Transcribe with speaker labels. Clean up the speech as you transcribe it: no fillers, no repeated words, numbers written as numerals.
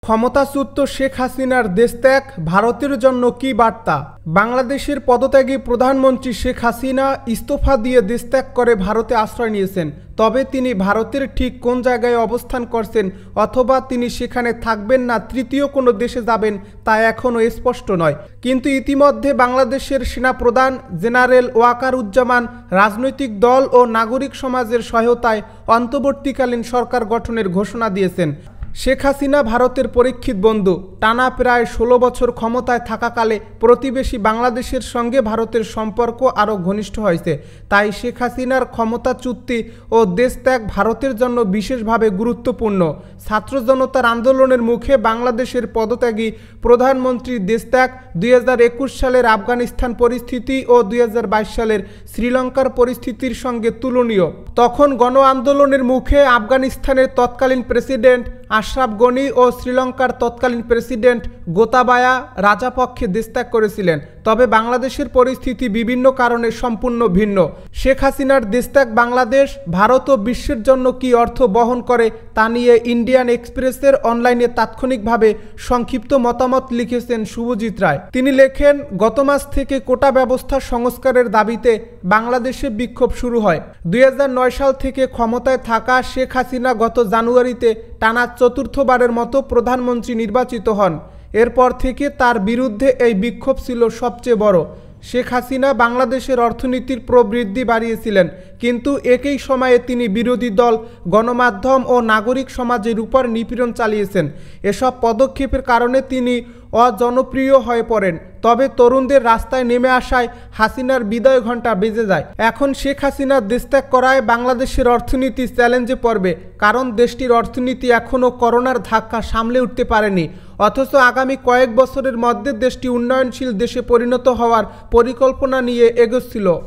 Speaker 1: ক্ষমতাচ্যুত শেখ হাসিনার দেশত্যাগ ভারতের জন্য কী বার্তা? বাংলাদেশের পদত্যাগী প্রধানমন্ত্রী শেখ হাসিনা ইস্তফা দিয়ে দেশত্যাগ করে ভারতে আশ্রয় নিয়েছেন। তবে তিনি ভারতের ঠিক কোন জায়গায় অবস্থান করছেন অথবা তিনি সেখানে থাকবেন না তৃতীয় কোনো দেশে যাবেন তা এখনও স্পষ্ট নয়। কিন্তু ইতিমধ্যে বাংলাদেশের সেনাপ্রধান জেনারেল ওয়াকারুজ্জামান রাজনৈতিক দল ও নাগরিক সমাজের সহায়তায় অন্তর্বর্তীকালীন সরকার গঠনের ঘোষণা দিয়েছেন। শেখ হাসিনা ভারতের পরীক্ষিত বন্ধু। টানা প্রায় 16 বছর ক্ষমতায় থাকাকালে প্রতিবেশী বাংলাদেশের সঙ্গে ভারতের সম্পর্ক আরও ঘনিষ্ঠ হয়েছে। তাই শেখ হাসিনার ক্ষমতাচ্যুতি ও দেশত্যাগ ভারতের জন্য বিশেষভাবে গুরুত্বপূর্ণ। ছাত্র জনতার আন্দোলনের মুখে বাংলাদেশের পদত্যাগী প্রধানমন্ত্রীর দেশত্যাগ 2021 সালের আফগানিস্তান পরিস্থিতি ও 2022 সালের শ্রীলঙ্কার পরিস্থিতির সঙ্গে তুলনীয়। তখন গণ আন্দোলনের মুখে আফগানিস্তানের তৎকালীন প্রেসিডেন্ট আশরাফ গনি ও শ্রীলঙ্কার তৎকালীন প্রেসিডেন্ট গোতাবায়া রাজাপক্ষে দেশত্যাগ করেছিলেন। তবে বাংলাদেশের পরিস্থিতি বিভিন্ন কারণে সম্পূর্ণ ভিন্ন। শেখ হাসিনার দেশত্যাগ বাংলাদেশ, ভারত ও বিশ্বের জন্য কী অর্থ বহন করে তা নিয়ে ইন্ডিয়ান এক্সপ্রেসের অনলাইনে তাৎক্ষণিকভাবে সংক্ষিপ্ত মতামত লিখেছেন শুভজিৎ রায়। তিনি লেখেন, গত মাস থেকে কোটা ব্যবস্থা সংস্কারের দাবিতে বাংলাদেশে বিক্ষোভ শুরু হয়। 2009 সাল থেকে ক্ষমতায় থাকা শেখ হাসিনা গত জানুয়ারিতে টানা চতুর্থবারের মতো প্রধানমন্ত্রী নির্বাচিত হন। এরপর থেকে তার বিরুদ্ধে এই বিক্ষোভ ছিল সবচেয়ে বড়। শেখ হাসিনা বাংলাদেশের অর্থনীতির প্রবৃদ্ধি বাড়িয়েছিলেন, কিন্তু একই সময়ে তিনি বিরোধী দল, গণমাধ্যম ও নাগরিক সমাজের উপর নিপীড়ন চালিয়েছেন। এসব পদক্ষেপের কারণে তিনি অজনপ্রিয় হয়ে পড়েন। তবে তরুণদের রাস্তায় নেমে আসায় হাসিনার বিদায় ঘণ্টা বেজে যায়। এখন শেখ হাসিনার দেশত্যাগ করায় বাংলাদেশের অর্থনীতি চ্যালেঞ্জে পড়বে, কারণ দেশটির অর্থনীতি এখনও করোনার ধাক্কা সামলে উঠতে পারেনি। অথচ আগামী কয়েক বছরের মধ্যে দেশটি উন্নয়নশীল দেশে পরিণত হওয়ার পরিকল্পনা নিয়ে এগোচ্ছিল।